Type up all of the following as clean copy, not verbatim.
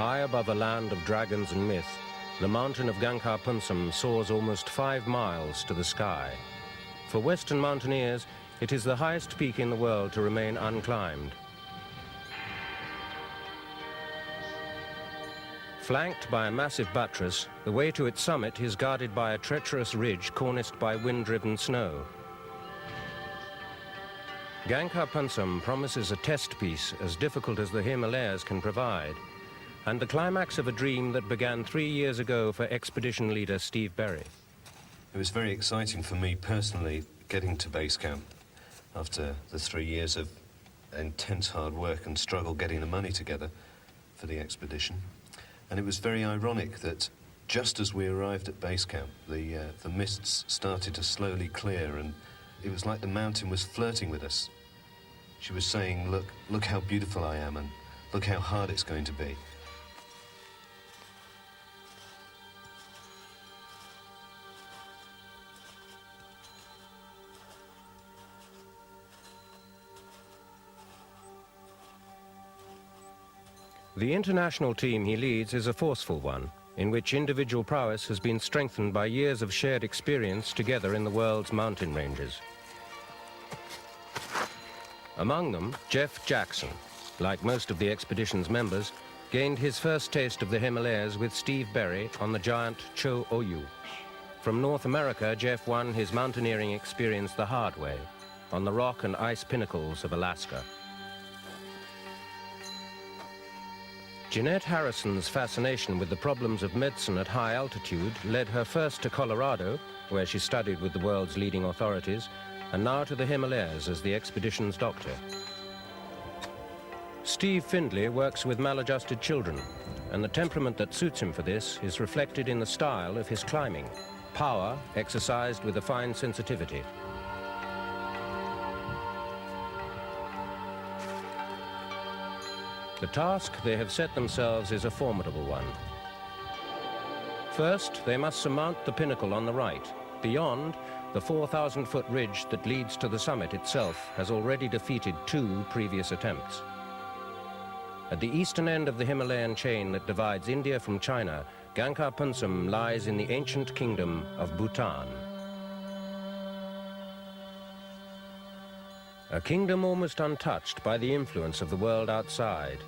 High above a land of dragons and myth, the mountain of Gangkhar Punsam soars almost 5 miles to the sky. For Western mountaineers, it is the highest peak in the world to remain unclimbed. Flanked by a massive buttress, the way to its summit is guarded by a treacherous ridge corniced by wind-driven snow. Gangkhar Punsam promises a test piece as difficult as the Himalayas can provide, and the climax of a dream that began 3 years ago for expedition leader Steve Berry. It was very exciting for me personally getting to base camp after the 3 years of intense hard work and struggle getting the money together for the expedition. And it was very ironic that just as we arrived at base camp, the mists started to slowly clear, and it was like the mountain was flirting with us. She was saying, look how beautiful I am, and look how hard it's going to be. The international team he leads is a forceful one, in which individual prowess has been strengthened by years of shared experience together in the world's mountain ranges. Among them, Jeff Jackson, like most of the expedition's members, gained his first taste of the Himalayas with Steve Berry on the giant Cho Oyu. From North America, Jeff won his mountaineering experience the hard way, on the rock and ice pinnacles of Alaska. Jeanette Harrison's fascination with the problems of medicine at high altitude led her first to Colorado, where she studied with the world's leading authorities, and now to the Himalayas as the expedition's doctor. Steve Findlay works with maladjusted children, and the temperament that suits him for this is reflected in the style of his climbing, power exercised with a fine sensitivity. The task they have set themselves is a formidable one. First, they must surmount the pinnacle on the right. Beyond, the 4,000-foot ridge that leads to the summit itself has already defeated 2 previous attempts. At the eastern end of the Himalayan chain that divides India from China, Gangkhar Punsam lies in the ancient kingdom of Bhutan. A kingdom almost untouched by the influence of the world outside.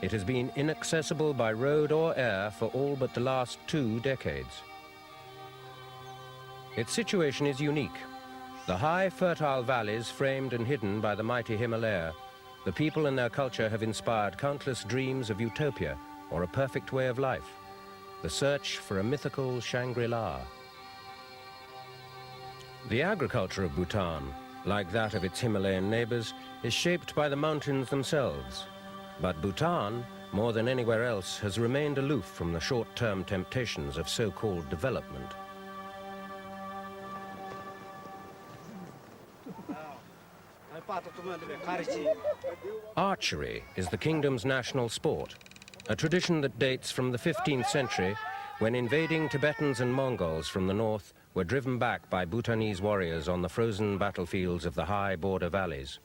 It has been inaccessible by road or air for all but the last 2 decades. Its situation is unique. The high, fertile valleys framed and hidden by the mighty Himalaya, the people and their culture have inspired countless dreams of utopia or a perfect way of life, the search for a mythical Shangri-La. The agriculture of Bhutan, like that of its Himalayan neighbors, is shaped by the mountains themselves. But Bhutan, more than anywhere else, has remained aloof from the short-term temptations of so-called development. Archery is the kingdom's national sport, a tradition that dates from the 15th century, when invading Tibetans and Mongols from the north were driven back by Bhutanese warriors on the frozen battlefields of the high border valleys.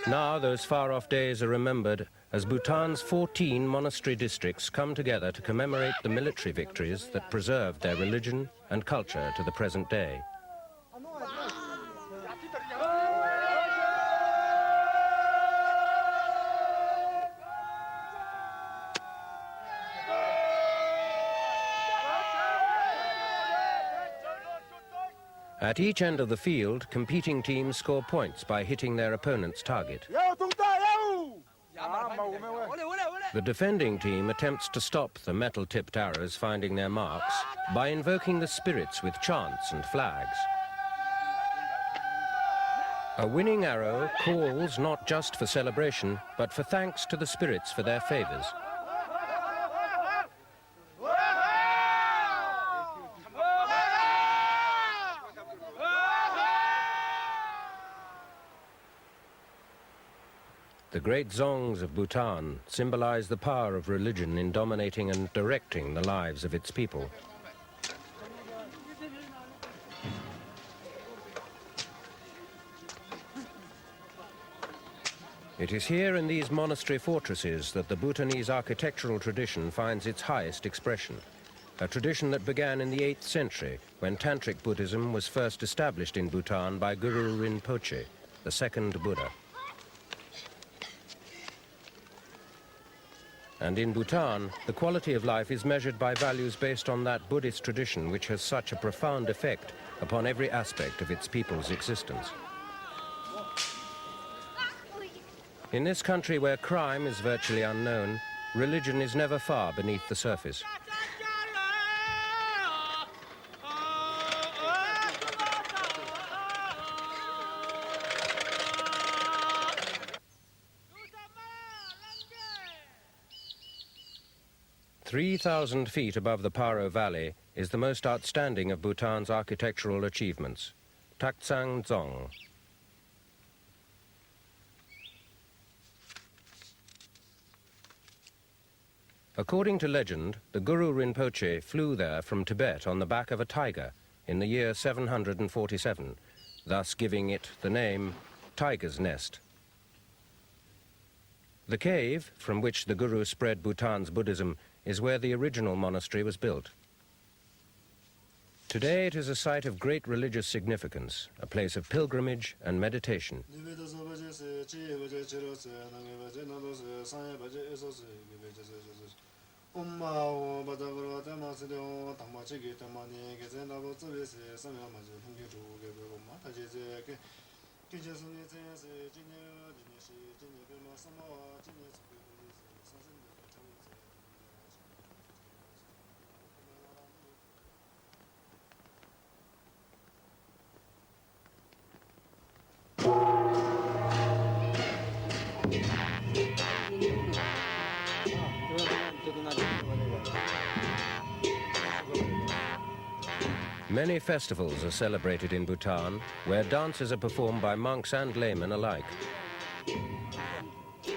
Now those far-off days are remembered as Bhutan's 14 monastery districts come together to commemorate the military victories that preserved their religion and culture to the present day. At each end of the field, competing teams score points by hitting their opponent's target. The defending team attempts to stop the metal-tipped arrows finding their marks by invoking the spirits with chants and flags. A winning arrow calls not just for celebration, but for thanks to the spirits for their favors. The great Dzongs of Bhutan symbolize the power of religion in dominating and directing the lives of its people. It is here in these monastery fortresses that the Bhutanese architectural tradition finds its highest expression, a tradition that began in the 8th century when Tantric Buddhism was first established in Bhutan by Guru Rinpoche, the second Buddha. And in Bhutan, the quality of life is measured by values based on that Buddhist tradition which has such a profound effect upon every aspect of its people's existence. In this country where crime is virtually unknown, religion is never far beneath the surface. "3,000 feet above the Paro Valley is the most outstanding of Bhutan's architectural achievements, Taktsang Dzong. According to legend, the Guru Rinpoche flew there from Tibet on the back of a tiger in the year 747, thus giving it the name Tiger's Nest. The cave from which the Guru spread Bhutan's Buddhism is where the original monastery was built. Today it is a site of great religious significance, a place of pilgrimage and meditation. Many festivals are celebrated in Bhutan, where dances are performed by monks and laymen alike.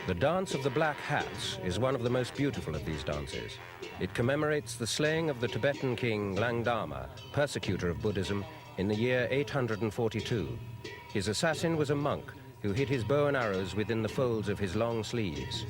The Dance of the Black Hats is one of the most beautiful of these dances. It commemorates the slaying of the Tibetan king Langdama, persecutor of Buddhism, in the year 842. His assassin was a monk who hid his bow and arrows within the folds of his long sleeves.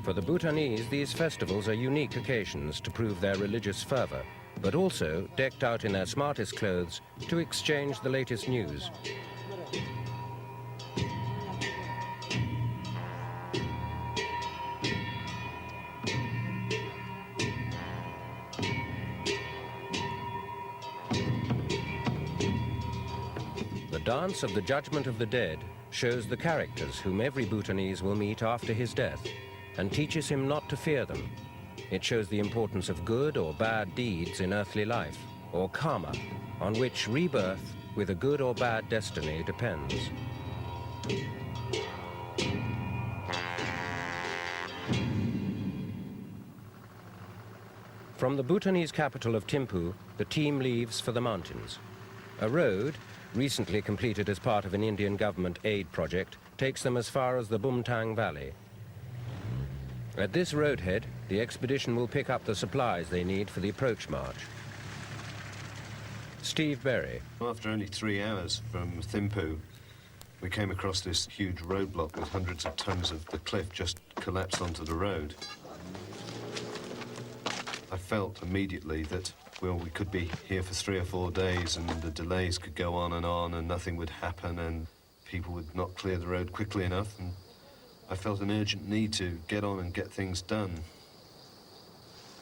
For the Bhutanese, these festivals are unique occasions to prove their religious fervor, but also, decked out in their smartest clothes, to exchange the latest news. The Dance of the Judgment of the Dead shows the characters whom every Bhutanese will meet after his death, and teaches him not to fear them. It shows the importance of good or bad deeds in earthly life, or karma, on which rebirth with a good or bad destiny depends. From the Bhutanese capital of Thimphu, the team leaves for the mountains. A road, recently completed as part of an Indian government aid project, takes them as far as the Bumtang Valley. At this roadhead, the expedition will pick up the supplies they need for the approach march. Steve Berry. After only 3 hours from Thimphu, we came across this huge roadblock with hundreds of tons of the cliff just collapsed onto the road. I felt immediately that, well, we could be here for 3 or 4 days and the delays could go on and nothing would happen and people would not clear the road quickly enough. And I felt an urgent need to get on and get things done.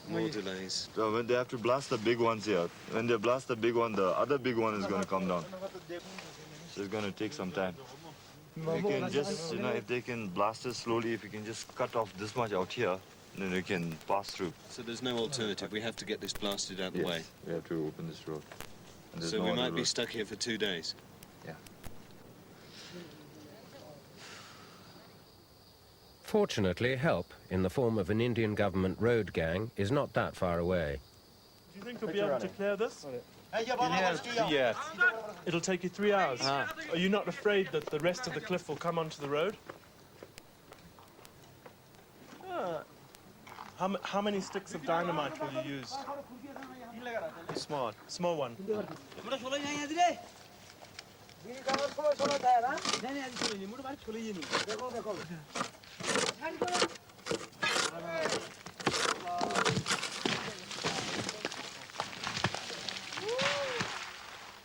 More delays. So when they have to blast the big ones here, when they blast the big one, the other big one is going to come down. So it's going to take some time. We can just, if they can blast it slowly, if you can just cut off this much out here, then we can pass through. So there's no alternative. We have to get this blasted out of the way. We have to open this road. So we might be stuck here for 2 days. Yeah. Fortunately, help, in the form of an Indian government road gang, is not that far away. Do you think you'll be able to clear this? Yeah. It'll take you 3 hours. Are you not afraid that the rest of the cliff will come onto the road? How many sticks of dynamite will you use? Small. Small one.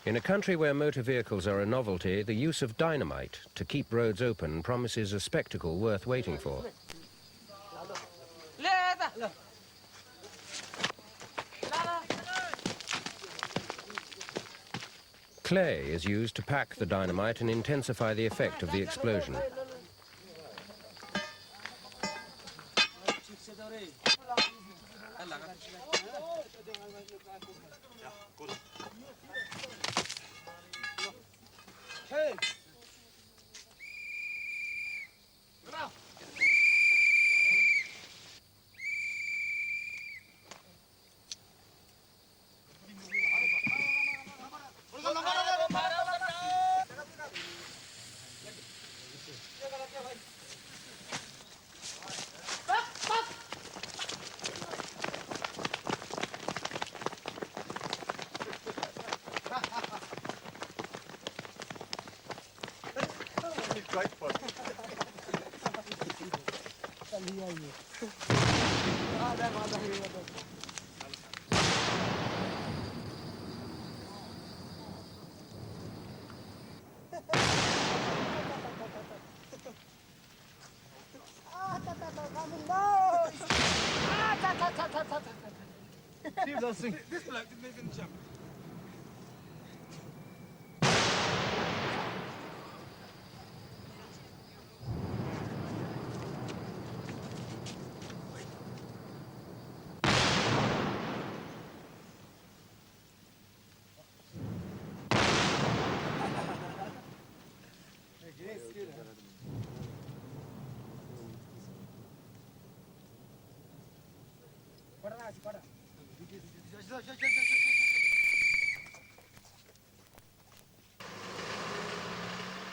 In a country where motor vehicles are a novelty, the use of dynamite to keep roads open promises a spectacle worth waiting for. Clay is used to pack the dynamite and intensify the effect of the explosion.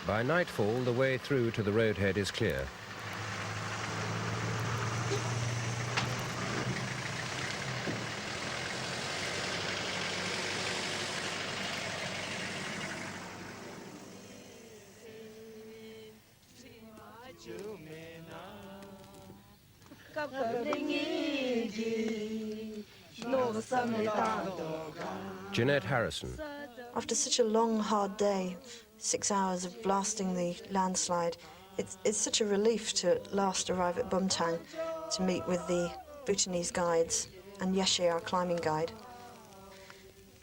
By nightfall, the way through to the roadhead is clear. Jeanette Harrison. After such a long, hard day, 6 hours of blasting the landslide, it's such a relief to at last arrive at Bumtang to meet with the Bhutanese guides and Yeshe, our climbing guide.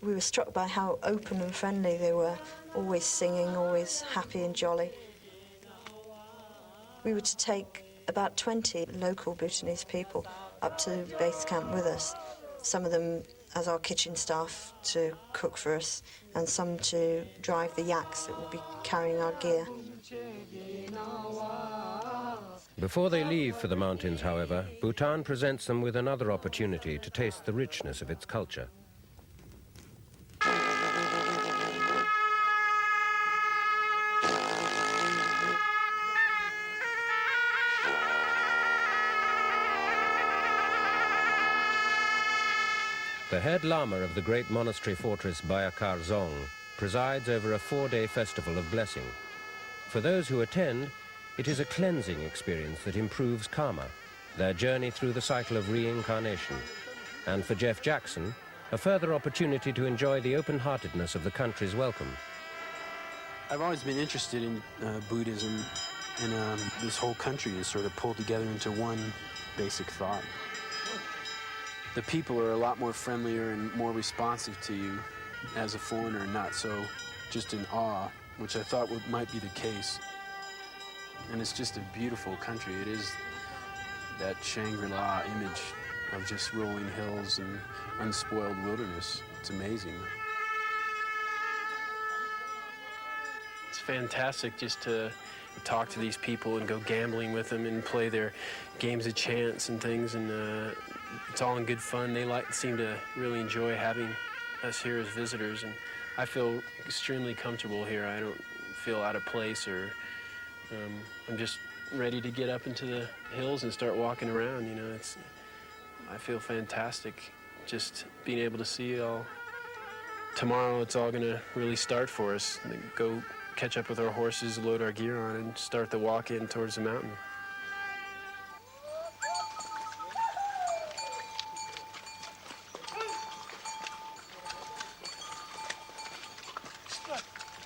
We were struck by how open and friendly they were, always singing, always happy and jolly. We were to take about 20 local Bhutanese people up to base camp with us, some of them as our kitchen staff to cook for us, and some to drive the yaks that will be carrying our gear. Before they leave for the mountains, however, Bhutan presents them with another opportunity to taste the richness of its culture. The head lama of the great monastery fortress Bayakar Zong presides over a 4-day festival of blessing. For those who attend, it is a cleansing experience that improves karma, their journey through the cycle of reincarnation. And for Jeff Jackson, a further opportunity to enjoy the open-heartedness of the country's welcome. I've always been interested in Buddhism, and this whole country is sort of pulled together into one basic thought. The people are a lot more friendlier and more responsive to you as a foreigner, not so just in awe, which I thought might be the case. And it's just a beautiful country. It is that Shangri-La image of just rolling hills and unspoiled wilderness. It's amazing. It's fantastic just to talk to these people and go gambling with them and play their games of chance and things, and it's all in good fun. They seem to really enjoy having us here as visitors, and I feel extremely comfortable here. I don't feel out of place, or I'm just ready to get up into the hills and start walking around. You know, I feel fantastic just being able to see it all. Tomorrow it's all gonna really start for us. Go catch up with our horses, load our gear on, and start the walk in towards the mountain.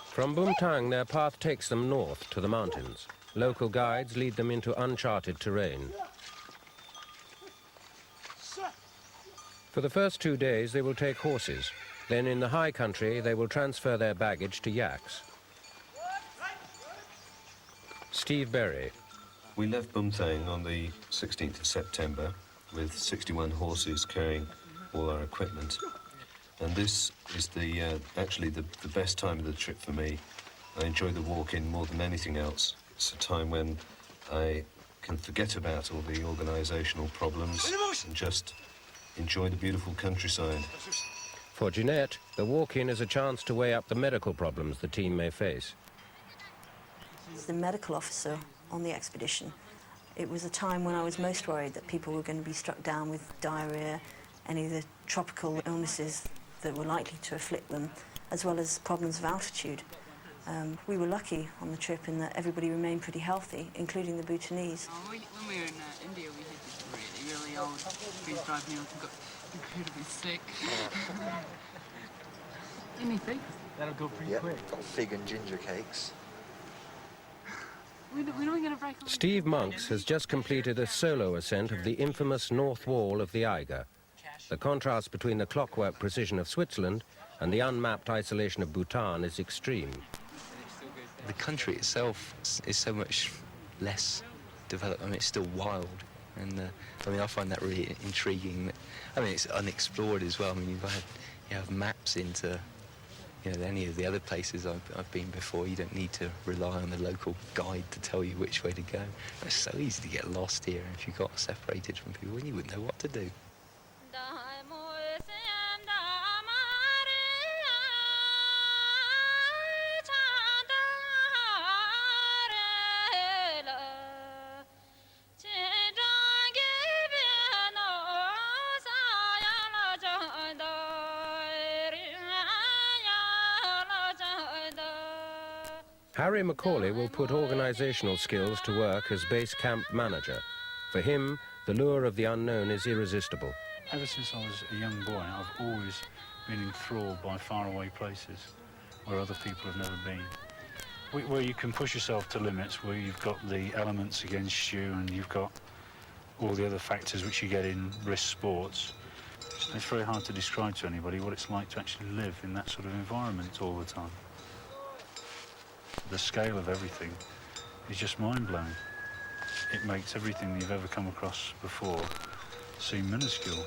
From Bumtang, their path takes them north to the mountains. Local guides lead them into uncharted terrain. For the first 2 days, they will take horses. Then in the high country, they will transfer their baggage to yaks. Steve Berry. We left Bumtang on the 16th of September with 61 horses carrying all our equipment. And this is actually the best time of the trip for me. I enjoy the walk-in more than anything else. It's a time when I can forget about all the organisational problems and just enjoy the beautiful countryside. For Jeanette, the walk-in is a chance to weigh up the medical problems the team may face. As the medical officer on the expedition, it was a time when I was most worried that people were going to be struck down with diarrhoea, any of the tropical illnesses that were likely to afflict them, as well as problems of altitude. We were lucky on the trip in that everybody remained pretty healthy, including the Bhutanese. When we were in India, we had this really old freeze-dried meal and got incredibly sick. Anything? That'll go pretty quick. Got fig and ginger cakes. We're not going to break all. Steve Monks has just completed a solo ascent of the infamous north wall of the Eiger. The contrast between the clockwork precision of Switzerland and the unmapped isolation of Bhutan is extreme. The country itself is so much less developed. I mean, it's still wild. And I mean, I find that really intriguing. I mean, it's unexplored as well. I mean, you have maps into, you know, any of the other places I've been before. You don't need to rely on the local guide to tell you which way to go. It's so easy to get lost here. If you got separated from people, you wouldn't know what to do. Harry Macaulay will put organisational skills to work as base camp manager. For him, the lure of the unknown is irresistible. Ever since I was a young boy, I've always been enthralled by faraway places where other people have never been. Where you can push yourself to limits, where you've got the elements against you and you've got all the other factors which you get in risk sports. It's very hard to describe to anybody what it's like to actually live in that sort of environment all the time. The scale of everything is just mind-blowing. It makes everything that you've ever come across before seem minuscule.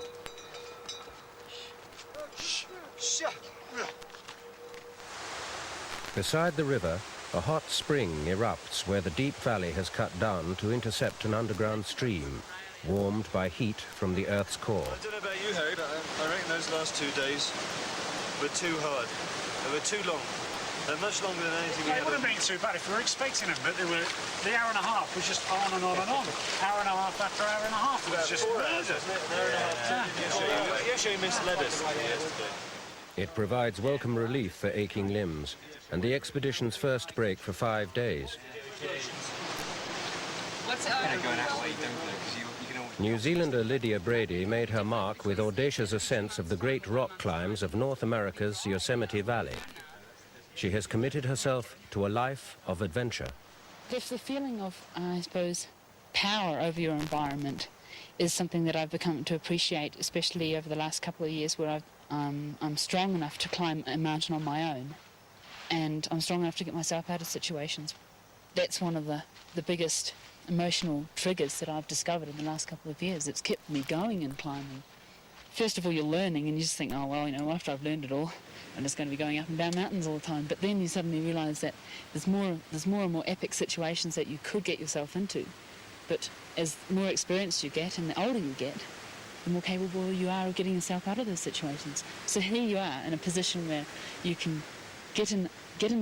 Beside the river, a hot spring erupts where the deep valley has cut down to intercept an underground stream, warmed by heat from the Earth's core. I don't know about you, Harry, but I reckon those last 2 days were too hard. They were too long. They're much longer than anything we It ever... wouldn't have been too bad if we were expecting them, but the hour and a half was just on and on and on. Hour and a half after hour and a half. It was just 4 hours, wasn't it? An hour and a half. You actually misled us yesterday. It provides welcome relief for aching limbs, and the expedition's first break for 5 days. New Zealander Lydia Brady made her mark with audacious ascents of the great rock climbs of North America's Yosemite Valley. She has committed herself to a life of adventure. If the feeling of, I suppose, power over your environment is something that I've become to appreciate, especially over the last couple of years where I'm strong enough to climb a mountain on my own, and I'm strong enough to get myself out of situations. That's one of the biggest emotional triggers that I've discovered in the last couple of years. It's kept me going and climbing. First of all, you're learning, and you just think, oh, well, you know, after I've learned it all, I'm just going to be going up and down mountains all the time. But then you suddenly realise that there's more and more epic situations that you could get yourself into. But as more experience you get and the older you get, the more capable you are of getting yourself out of those situations. So here you are in a position where you can get in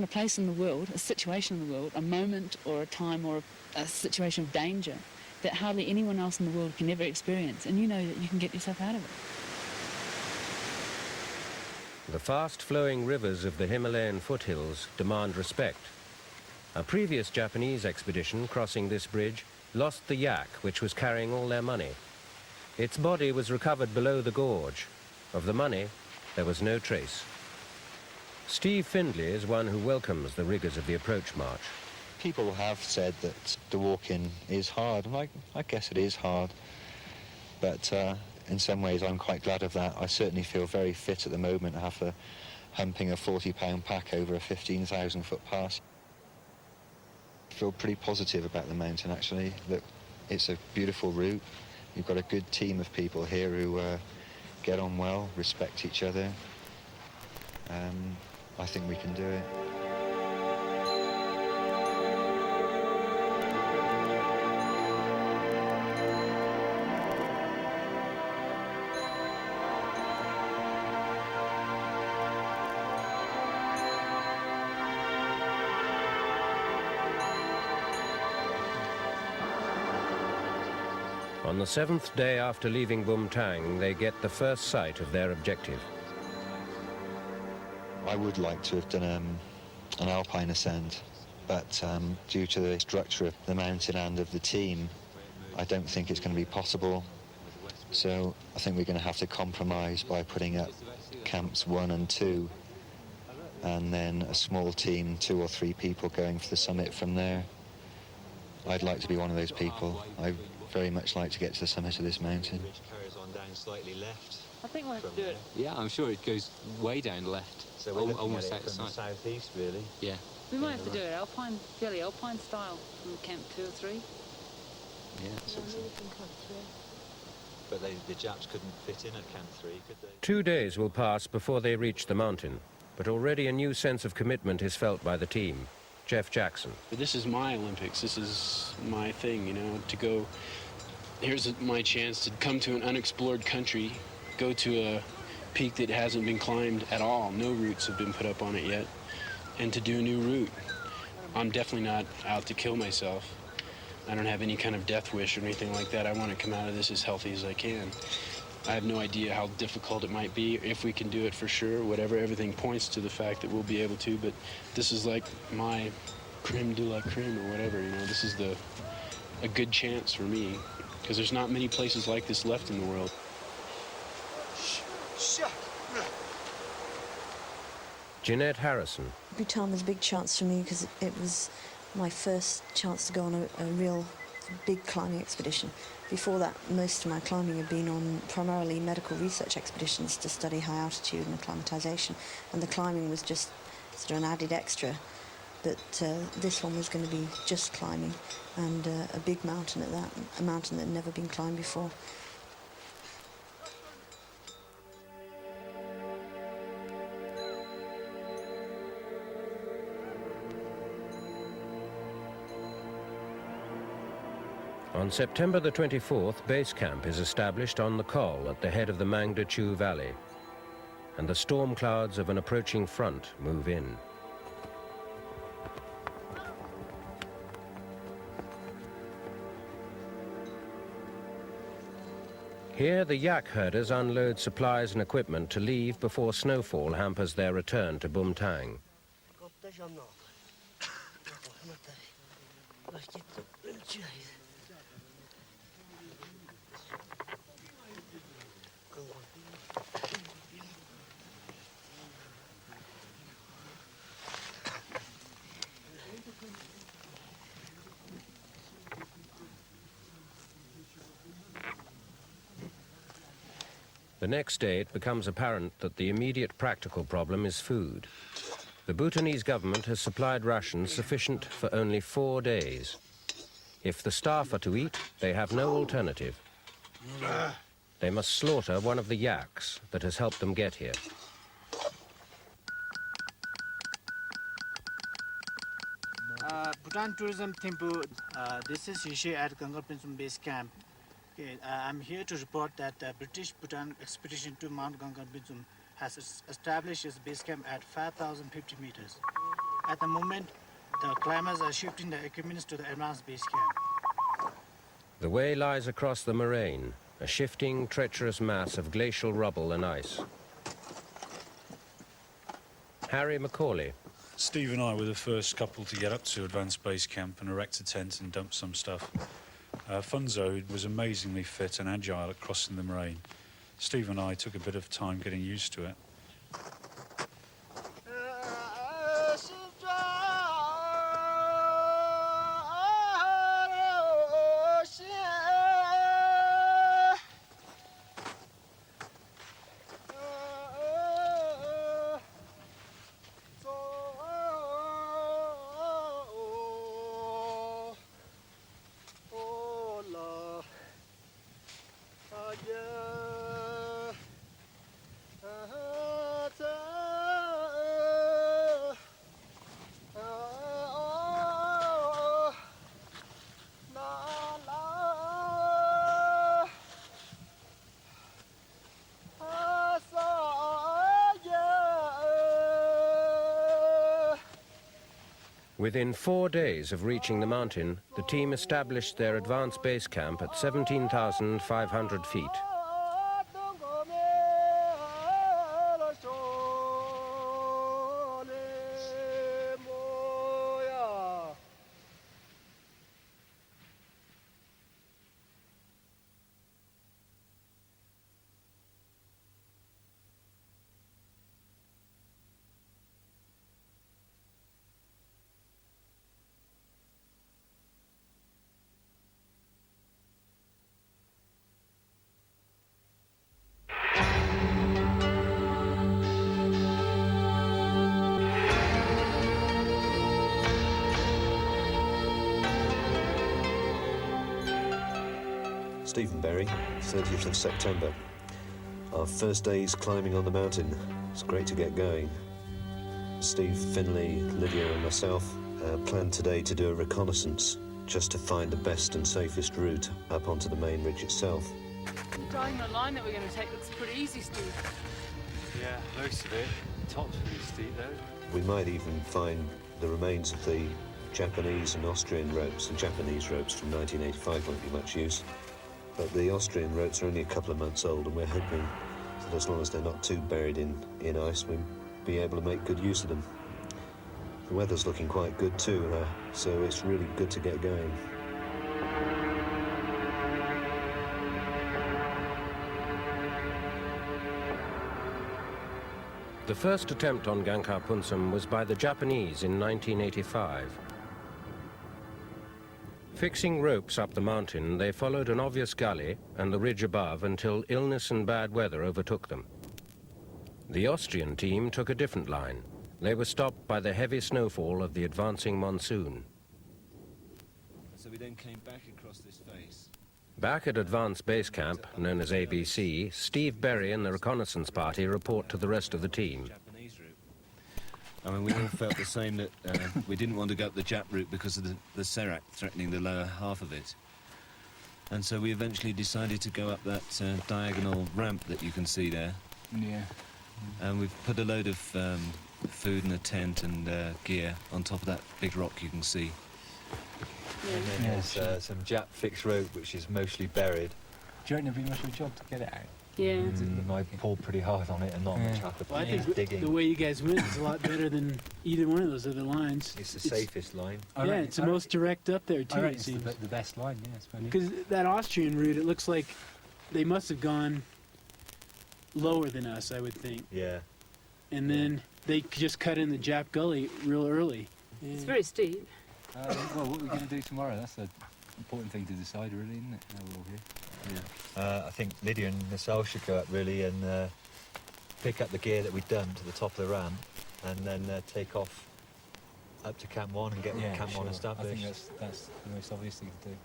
a place in the world, a situation in the world, a moment or a time or a situation of danger, that hardly anyone else in the world can ever experience, and you know that you can get yourself out of it. The fast-flowing rivers of the Himalayan foothills demand respect. A previous Japanese expedition crossing this bridge lost the yak, which was carrying all their money. Its body was recovered below the gorge. Of the money, there was no trace. Steve Findlay is one who welcomes the rigours of the approach march. People have said that the walking is hard, and I guess it is hard. But in some ways, I'm quite glad of that. I certainly feel very fit at the moment after humping a 40-pound pack over a 15,000-foot pass. I feel pretty positive about the mountain, actually. Look, it's a beautiful route. You've got a good team of people here who get on well, respect each other. I think we can do it. On the 7th day after leaving Bumtang, they get the first sight of their objective. I would like to have done an alpine ascent, but due to the structure of the mountain and of the team, I don't think it's going to be possible. So I think we're going to have to compromise by putting up camps 1 and 2, and then a small team, 2 or 3 people going for the summit from there. I'd like to be one of those people. I very much like to get to the summit of this mountain. The ridge carries on down slightly left. I think we'll have to do it. Yeah, I'm sure it goes way down left. So we're looking almost at it from the outside. southeast, really. Yeah. We might have to do it alpine, fairly alpine style from camp 2 or 3. Yeah. But the Japs couldn't fit in at Camp 3, could they? 2 days will pass before they reach the mountain, but already a new sense of commitment is felt by the team. Jeff Jackson. This is my Olympics. This is my thing, you know, to go. Here's my chance to come to an unexplored country, go to a peak that hasn't been climbed at all. No routes have been put up on it yet, and to do a new route. I'm definitely not out to kill myself. I don't have any kind of death wish or anything like that. I want to come out of this as healthy as I can. I have no idea how difficult it might be, if we can do it for sure, whatever. Everything points to the fact that we'll be able to, but this is like my creme de la creme or whatever, you know. This is a good chance for me, because there's not many places like this left in the world. Jeanette Harrison. Bhutan was a big chance for me because it was my first chance to go on a real big climbing expedition. Before that, most of my climbing had been on primarily medical research expeditions to study high altitude and acclimatization, and the climbing was just sort of an added extra. But this one was going to be just climbing, and a big mountain at that, a mountain that had never been climbed before. On September the 24th, base camp is established on the col at the head of the Mangda Chu Valley, and the storm clouds of an approaching front move in. Here, the yak herders unload supplies and equipment to leave before snowfall hampers their return to Bumtang. The next day, it becomes apparent that the immediate practical problem is food. The Bhutanese government has supplied rations sufficient for only 4 days. If the staff are to eat, they have no alternative. They must slaughter one of the yaks that has helped them get here. Bhutan Tourism Thimphu, this is Yishi at Gangar Pinsum Base Camp. Okay, I'm here to report that the British Bhutan Expedition to Mount Gangar Pinsum has established its base camp at 5,050 meters. At the moment, the climbers are shifting the equipment to the advanced base camp. The way lies across the moraine, a shifting, treacherous mass of glacial rubble and ice. Harry Macaulay. Steve and I were the first couple to get up to Advanced Base Camp and erect a tent and dump some stuff. Funzo was amazingly fit and agile at crossing the moraine. Steve and I took a bit of time getting used to it. Within 4 days of reaching the mountain, the team established their advanced base camp at 17,500 feet. Stephen Berry, 30th of September. Our first day's climbing on the mountain. It's great to get going. Steve, Finley, Lydia and myself planned today to do a reconnaissance just to find the best and safest route up onto the main ridge itself. The diagonal line that we're going to take looks pretty easy, Steve. Yeah, most of it. Top's pretty steep though. We might even find the remains of the Japanese and Austrian ropes. The Japanese ropes from 1985 won't be much use. But the Austrian ropes are only a couple of months old, and we're hoping that as long as they're not too buried in ice, we'll be able to make good use of them. The weather's looking quite good too, so it's really good to get going. The first attempt on Gangkhar Punsam was by the Japanese in 1985. Fixing ropes up the mountain, they followed an obvious gully and the ridge above until illness and bad weather overtook them. The Austrian team took a different line. They were stopped by the heavy snowfall of the advancing monsoon. So we then came back across this face. Back at Advanced Base Camp, known as ABC, Steve Berry and the reconnaissance party report to the rest of the team. I mean, we all felt the same, that we didn't want to go up the Jap route because of the Serac threatening the lower half of it. And so we eventually decided to go up that diagonal ramp that you can see there. Yeah. And we've put a load of food and a tent and gear on top of that big rock you can see. And then there's some Jap fixed rope which is mostly buried. Do you reckon it'd be much of a job to get it out? Yeah. You might pull pretty hard on it and not much happen. Well, I think digging. the way you guys went is a lot better than either one of those other lines. It's the safest line. Yeah, it's the most direct up there, too, I it reckon it's seems. the best line, yeah. It's funny. Because that Austrian route, it looks like they must have gone lower than us, I would think. Yeah. And then they just cut in the Jap gully real early. Yeah. It's very steep. Well, what are we going to do tomorrow? That's the important thing to decide, really, isn't it? How we're all here. I think Lydia and myself should go up really and pick up the gear that we've done to the top of the ramp and then take off up to Camp 1 and get Camp 1 established. I think that's the most obvious thing to do.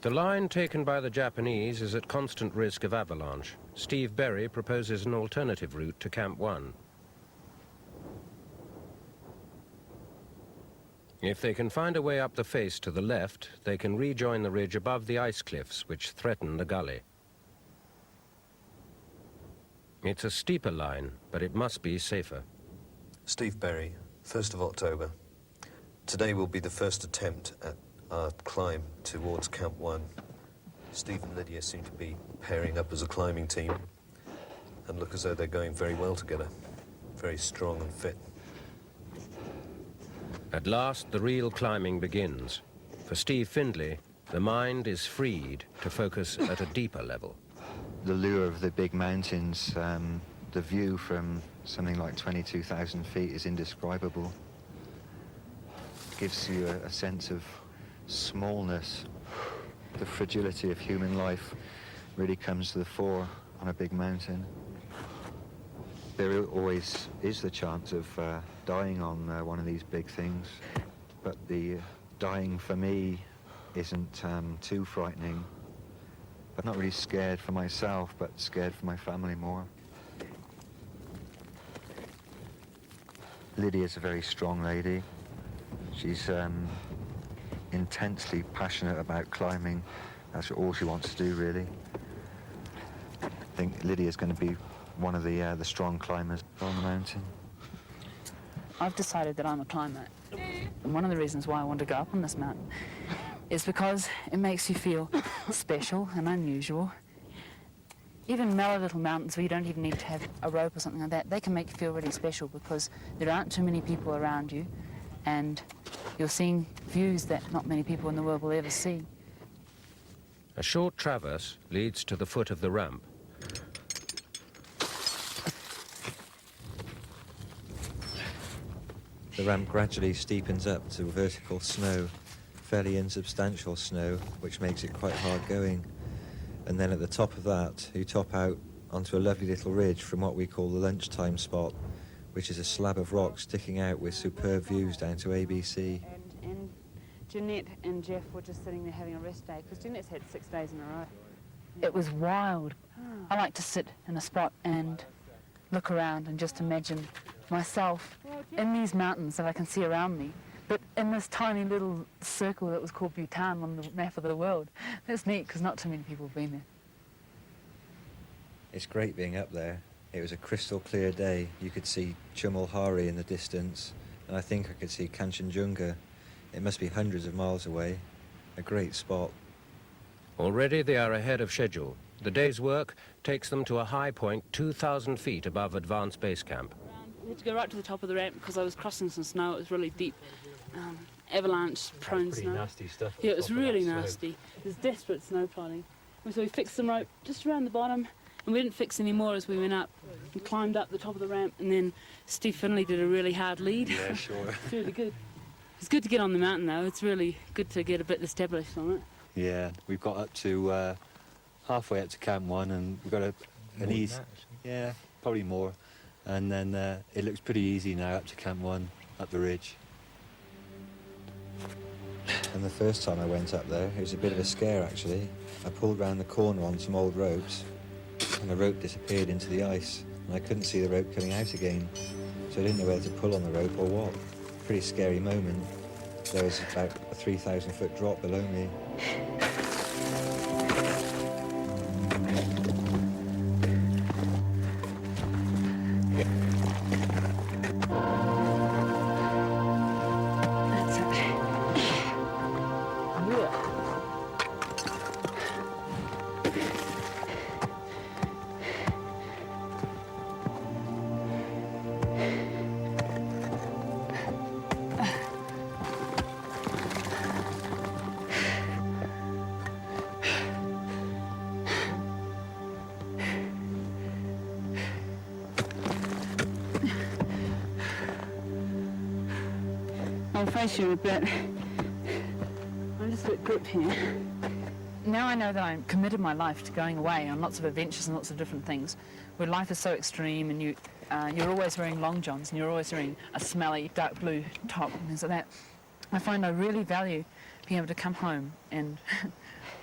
The line taken by the Japanese is at constant risk of avalanche. Steve Berry proposes an alternative route to Camp 1. If they can find a way up the face to the left, they can rejoin the ridge above the ice cliffs which threaten the gully. It's a steeper line, but it must be safer. Steve Berry, 1st of October. Today will be the first attempt at our climb towards Camp 1. Steve and Lydia seem to be pairing up as a climbing team and look as though they're going very well together. Very strong and fit. At last, the real climbing begins. For Steve Findlay, the mind is freed to focus at a deeper level. The lure of the big mountains, the view from something like 22,000 feet is indescribable. It gives you a sense of smallness. The fragility of human life really comes to the fore on a big mountain. There always is the chance of dying on one of these big things, but the dying for me isn't too frightening. I'm not really scared for myself, but scared for my family more. Lydia's a very strong lady. She's intensely passionate about climbing. That's all she wants to do, really. I think Lydia's going to be one of the strong climbers on the mountain. I've decided that I'm a climber. And one of the reasons why I want to go up on this mountain is because it makes you feel special and unusual. Even mellow little mountains where you don't even need to have a rope or something like that, they can make you feel really special because there aren't too many people around you and you're seeing views that not many people in the world will ever see. A short traverse leads to the foot of the ramp. The ramp gradually steepens up to vertical snow, fairly insubstantial snow, which makes it quite hard going. And then at the top of that, you top out onto a lovely little ridge from what we call the lunchtime spot, which is a slab of rock sticking out with superb views down to ABC. And Jeanette and Jeff were just sitting there having a rest day because Jeanette's had 6 days in a row. It was wild. I like to sit in a spot and look around and just imagine myself in these mountains that I can see around me, but in this tiny little circle that was called Bhutan on the map of the world. That's neat because not too many people have been there. It's great being up there. It was a crystal clear day. You could see Chumulhari in the distance, and I think I could see Kanchenjunga. It must be hundreds of miles away. A great spot. Already they are ahead of schedule. The day's work takes them to a high point 2,000 feet above Advanced Base Camp. We had to go right to the top of the ramp because I was crossing some snow. It was really deep, avalanche-prone snow. Nasty stuff. Yeah, it was really nasty. It was desperate snow plotting. So we fixed some rope just around the bottom, and we didn't fix any more as we went up. We climbed up the top of the ramp, and then Steve Finlay did a really hard lead. Yeah, sure. It's really good. It's good to get on the mountain, though. It's really good to get a bit established on it. Yeah, we've got up to halfway up to Camp 1, and we've got an easy... Yeah, probably more. And then it looks pretty easy now up to Camp 1, up the ridge. And the first time I went up there, it was a bit of a scare, actually. I pulled round the corner on some old ropes, and the rope disappeared into the ice, and I couldn't see the rope coming out again, so I didn't know whether to pull on the rope or what. Pretty scary moment. There was about a 3,000-foot drop below me. I'll face you a bit. I'm just a bit grip here. Now I know that I'm committed my life to going away on lots of adventures and lots of different things, where life is so extreme and you're always wearing long johns and you're always wearing a smelly dark blue top and things like that. I find I really value being able to come home and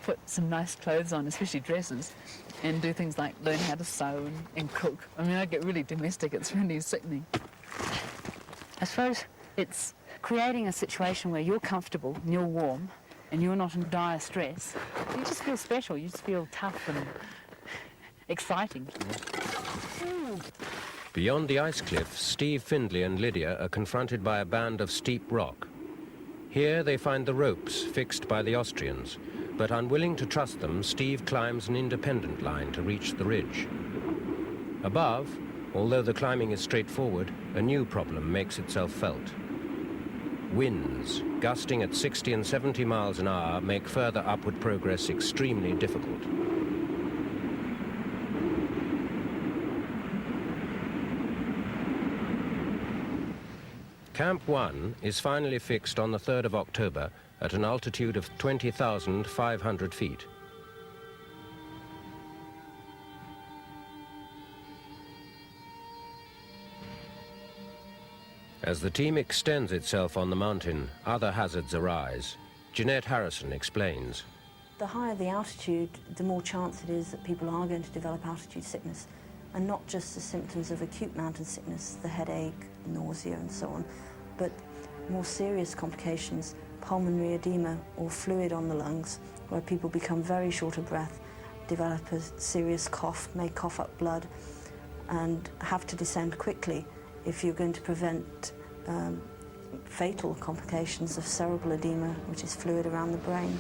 put some nice clothes on, especially dresses, and do things like learn how to sew and cook. I mean, I get really domestic. It's really sickening. I suppose it's creating a situation where you're comfortable and you're warm and you're not in dire stress. You just feel special. You just feel tough and exciting. Beyond the ice cliff, Steve Findlay and Lydia are confronted by a band of steep rock. Here they find the ropes fixed by the Austrians, but unwilling to trust them, Steve climbs an independent line to reach the ridge. Above, although the climbing is straightforward, a new problem makes itself felt. Winds, gusting at 60 and 70 miles an hour, make further upward progress extremely difficult. Camp 1 is finally fixed on the 3rd of October at an altitude of 20,500 feet. As the team extends itself on the mountain, other hazards arise. Jeanette Harrison explains. The higher the altitude, the more chance it is that people are going to develop altitude sickness, and not just the symptoms of acute mountain sickness, the headache, nausea and so on, but more serious complications, pulmonary edema or fluid on the lungs, where people become very short of breath, develop a serious cough, may cough up blood, and have to descend quickly if you're going to prevent fatal complications of cerebral edema, which is fluid around the brain,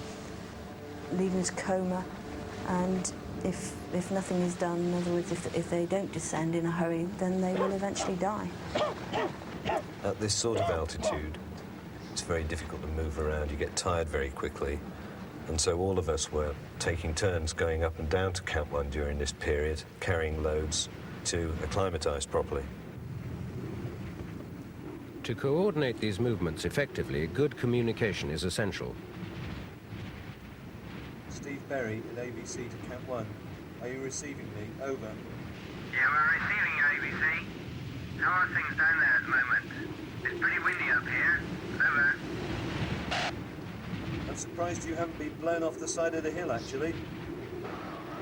leading to coma, and if nothing is done, in other words, if they don't descend in a hurry, then they will eventually die. At this sort of altitude, it's very difficult to move around. You get tired very quickly. And so all of us were taking turns going up and down to Camp 1 during this period, carrying loads to acclimatise properly. To coordinate these movements effectively, good communication is essential. Steve Berry at ABC to Camp 1. Are you receiving me? Over. Yeah, we're receiving you, ABC. How are things down there at the moment? It's pretty windy up here. Over. I'm surprised you haven't been blown off the side of the hill, actually.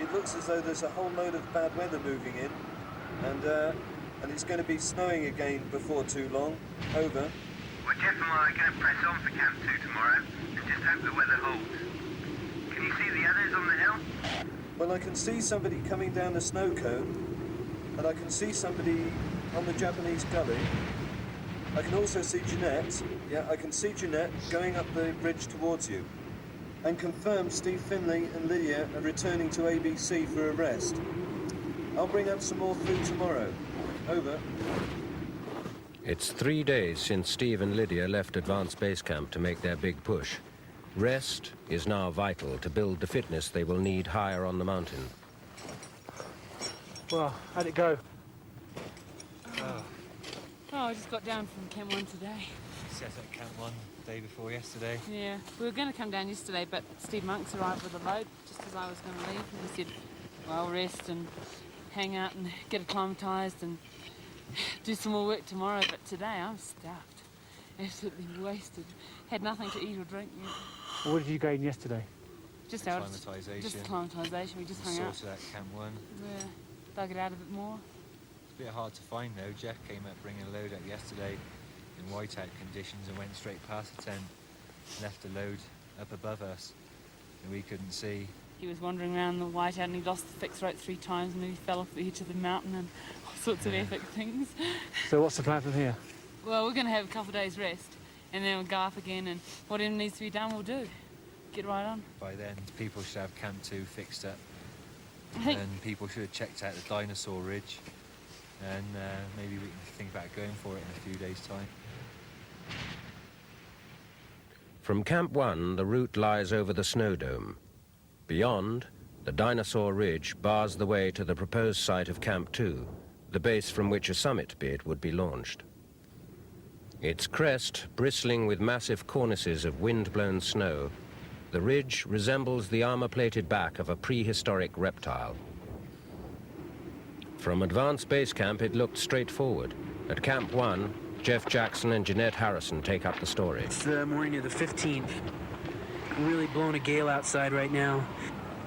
It looks as though there's a whole load of bad weather moving in, and it's going to be snowing again before too long. Over. Well, Jeff and I are going to press on for Camp 2 tomorrow and just hope the weather holds. Can you see the others on the hill? Well, I can see somebody coming down the snow cone, and I can see somebody on the Japanese gully. I can also see Jeanette. Yeah, I can see Jeanette going up the ridge towards you. And confirm Steve Finley and Lydia are returning to ABC for a rest. I'll bring up some more food tomorrow. Over. It's 3 days since Steve and Lydia left Advanced Base Camp to make their big push. Rest is now vital to build the fitness they will need higher on the mountain. Well, how'd it go? Oh, I just got down from Camp 1 today. Set at Camp 1 the day before yesterday. Yeah, we were going to come down yesterday, but Steve Monks arrived with a load just as I was going to leave. And he said, well, rest and hang out and get acclimatised and do some more work tomorrow. But today I'm stuffed, absolutely wasted. Had nothing to eat or drink yet. Well, what did you gain yesterday? Just Acclimatisation. Just acclimatisation. We just hung out. Sorted at Camp 1. Yeah, dug it out a bit more. It's a bit hard to find though. Jeff came up bringing a load up yesterday in whiteout conditions and went straight past the tent, left a load up above us, and we couldn't see. He was wandering around the whiteout and he lost the fixed rope 3 times and he fell off the edge of the mountain and all sorts of epic things. So what's the plan from here? Well, we're going to have a couple of days rest and then we'll go up again and whatever needs to be done we'll do. Get right on. By then, people should have Camp 2 fixed up, I think and people should have checked out the Dinosaur Ridge, and maybe we can think about going for it in a few days' time. From Camp 1, the route lies over the snow dome. Beyond, the Dinosaur Ridge bars the way to the proposed site of Camp 2, the base from which a summit bid would be launched. Its crest, bristling with massive cornices of wind-blown snow, the ridge resembles the armor-plated back of a prehistoric reptile. From Advanced Base Camp, it looked straightforward. At Camp 1, Jeff Jackson and Jeanette Harrison take up the story. It's the morning of the 15th. Really blowing a gale outside right now.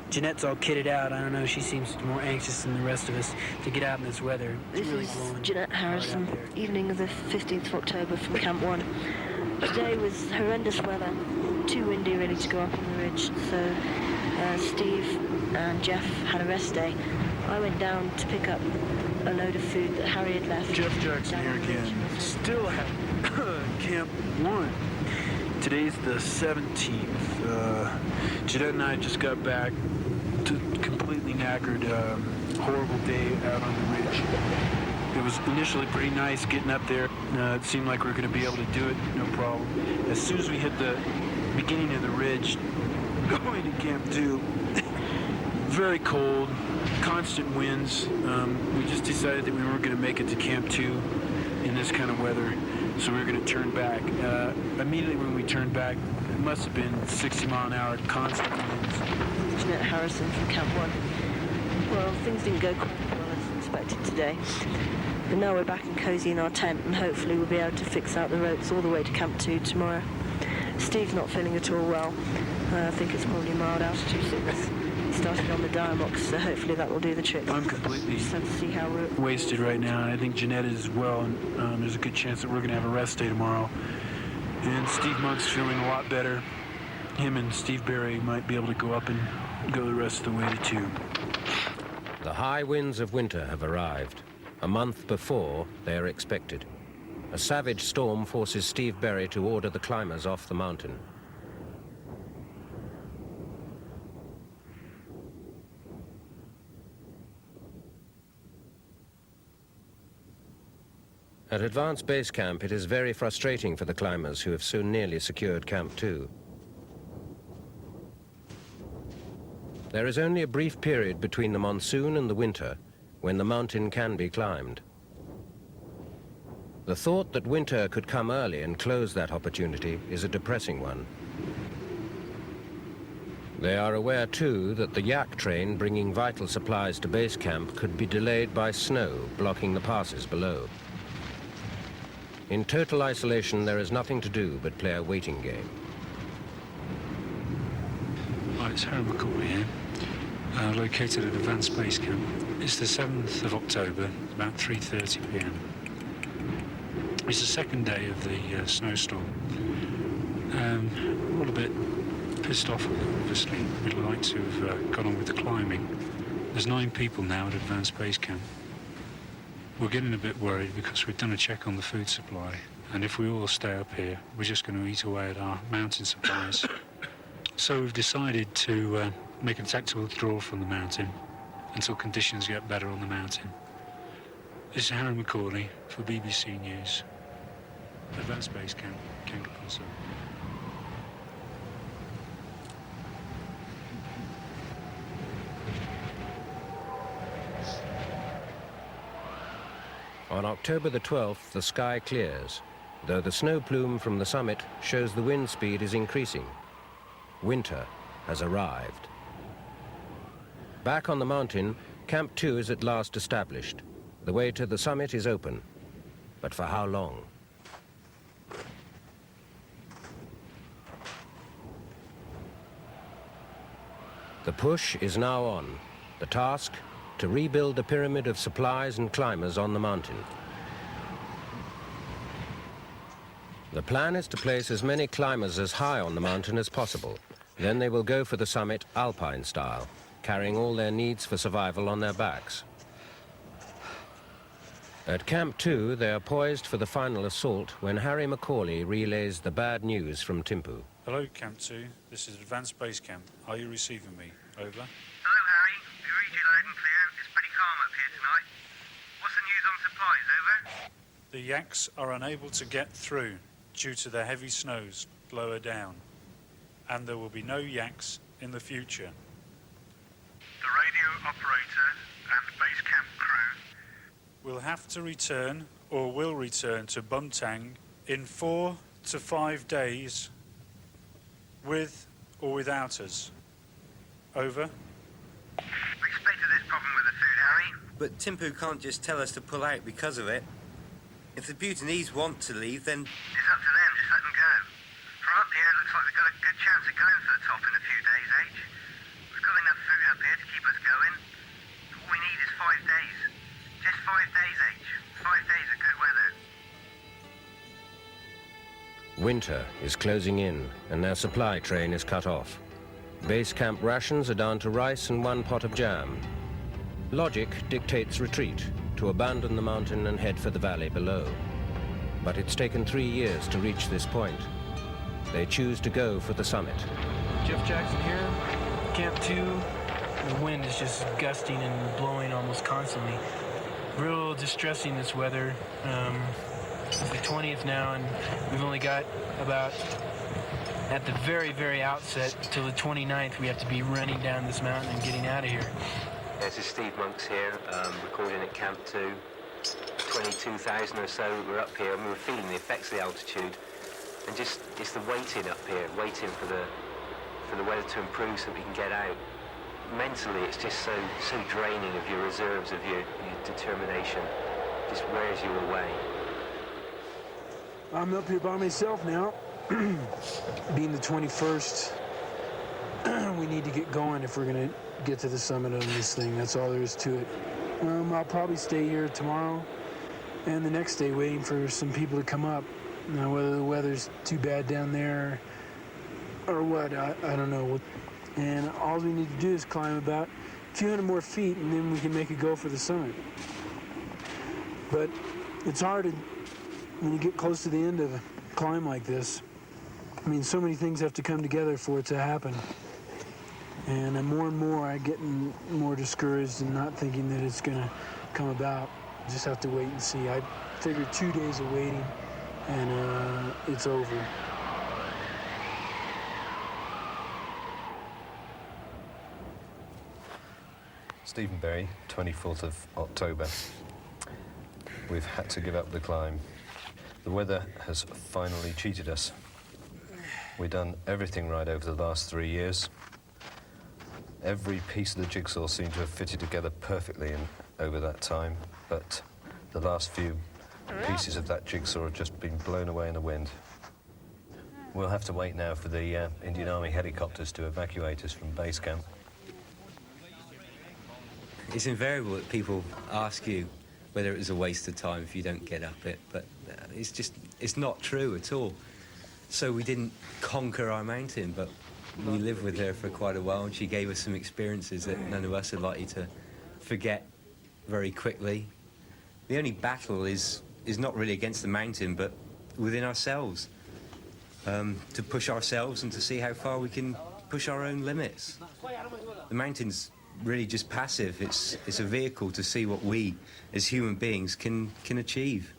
Jeanette's all kitted out. I don't know, she seems more anxious than the rest of us to get out in this weather. It's This really is blowing Jeanette Harrison, hard out there. evening of the 15th of October from Camp 1. Today was horrendous weather, too windy really to go up on the ridge, so Steve and Jeff had a rest day. I went down to pick up a load of food that Harry had left. Jeff Jackson here again, still at Camp 1. Today's the 17th. Jeanette and I just got back to completely knackered. Horrible day out on the ridge. It was initially pretty nice getting up there. It seemed like we were going to be able to do it, no problem. As soon as we hit the beginning of the ridge, going to Camp 2, very cold, constant winds. We just decided that we weren't going to make it to Camp 2 in this kind of weather, so we were going to turn back. Immediately when we turned back, it must have been 60 mile an hour constant winds. Jeanette Harrison from Camp 1. Well, things didn't go quite as well as expected today. But now we're back and cozy in our tent, and hopefully we'll be able to fix out the ropes all the way to Camp 2 tomorrow. Steve's not feeling at all well. I think it's probably mild altitude sickness. He started on the Diamox, so hopefully that will do the trick. I'm completely Just have to see how we're wasted right now, and I think Jeanette is as well, and there's a good chance that we're going to have a rest day tomorrow. And Steve Monk's feeling a lot better. Him and Steve Berry might be able to go up and go the rest of the way to 2. The high winds of winter have arrived, a month before they are expected. A savage storm forces Steve Berry to order the climbers off the mountain. At Advanced Base Camp, it is very frustrating for the climbers who have so nearly secured Camp 2. There is only a brief period between the monsoon and the winter when the mountain can be climbed. The thought that winter could come early and close that opportunity is a depressing one. They are aware, too, that the yak train bringing vital supplies to base camp could be delayed by snow blocking the passes below. In total isolation, there is nothing to do but play a waiting game. Hi, it's Harry McCauley here, located at Advanced Base Camp. It's the 7th of October, about 3:30 p.m. It's the second day of the snowstorm. We're all a bit pissed off with it, obviously. We'd like to have gone on with the climbing. There's 9 people now at Advanced Base Camp. We're getting a bit worried because we've done a check on the food supply, and if we all stay up here, we're just going to eat away at our mountain supplies. So we've decided to make a tactical withdrawal from the mountain until conditions get better on the mountain. This is Harry McCauley for BBC News. Advanced Base Camp, King Concern. On October the 12th, the sky clears, though the snow plume from the summit shows the wind speed is increasing. Winter has arrived. Back on the mountain, Camp 2 is at last established. The way to the summit is open. But for how long? The push is now on. The task, to rebuild the pyramid of supplies and climbers on the mountain. The plan is to place as many climbers as high on the mountain as possible. Then they will go for the summit alpine style, carrying all their needs for survival on their backs. At Camp 2, they are poised for the final assault when Harry McCauley relays the bad news from Thimphu. Hello, Camp 2. This is Advanced Base Camp. Are you receiving me? Over. Hello, Harry. We read you loud and clear. It's pretty calm up here tonight. What's the news on supplies? Over. The yaks are unable to get through due to the heavy snows lower down, and there will be no yaks in the future. The radio operator and base camp crew We'll have to return, or will return, to Bumtang in 4 to 5 days, with or without us. Over. We expected this problem with the food, Harry. But Thimphu can't just tell us to pull out because of it. If the Bhutanese want to leave, then... It's up to them, just let them go. From up here, it looks like we've got a good chance of going for the top in a few days, H. We've got enough food up here to keep us going. All we need is 5 days. Just 5 days, H. 5 days of good weather. Winter is closing in, and their supply train is cut off. Base camp rations are down to rice and 1 pot of jam. Logic dictates retreat, to abandon the mountain and head for the valley below. But it's taken 3 years to reach this point. they choose to go for the summit. Jeff Jackson here, Camp 2. The wind is just gusting and blowing almost constantly. Real distressing, this weather. It's the 20th now, and we've only got about, at the very, very outset, till the 29th, we have to be running down this mountain and getting out of here. This is Steve Monks here, recording at Camp 2. 22,000 or so, we're up here, and we were feeling the effects of the altitude. And just, it's the waiting up here, waiting for the weather to improve so we can get out. Mentally, it's just so draining of your reserves, of your determination. Just wears you away. I'm up here by myself now. Being the 21st, we need to get going if we're going to get to the summit on this thing. That's all there is to it. I'll probably stay here tomorrow and the next day waiting for some people to come up. Now, whether the weather's too bad down there or what, I don't know. And all we need to do is climb about a few hundred more feet, and then we can make a go for the summit. But it's hard when you get close to the end of a climb like this. I mean, so many things have to come together for it to happen. And more and more, I'm getting more discouraged and not thinking that it's going to come about. Just have to wait and see. I figured 2 days of waiting, and it's over. Stephen Berry, 24th of October. We've had to give up the climb. The weather has finally cheated us. We've done everything right over the last 3 years. Every piece of the jigsaw seemed to have fitted together perfectly over that time, but the last few pieces of that jigsaw have just been blown away in the wind. We'll have to wait now for the Indian Army helicopters to evacuate us from base camp. It's invariable that people ask you whether it was a waste of time if you don't get up it, but it's not true at all. So we didn't conquer our mountain, but we lived with her for quite a while, and she gave us some experiences that none of us are likely to forget very quickly. The only battle is not really against the mountain, but within ourselves, to push ourselves and to see how far we can push our own limits. The mountain's really just passive. It's a vehicle to see what we, as human beings, can achieve.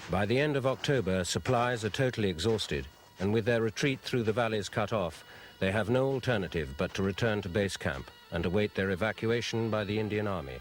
By the end of October, supplies are totally exhausted, and with their retreat through the valleys cut off, they have no alternative but to return to base camp and await their evacuation by the Indian Army.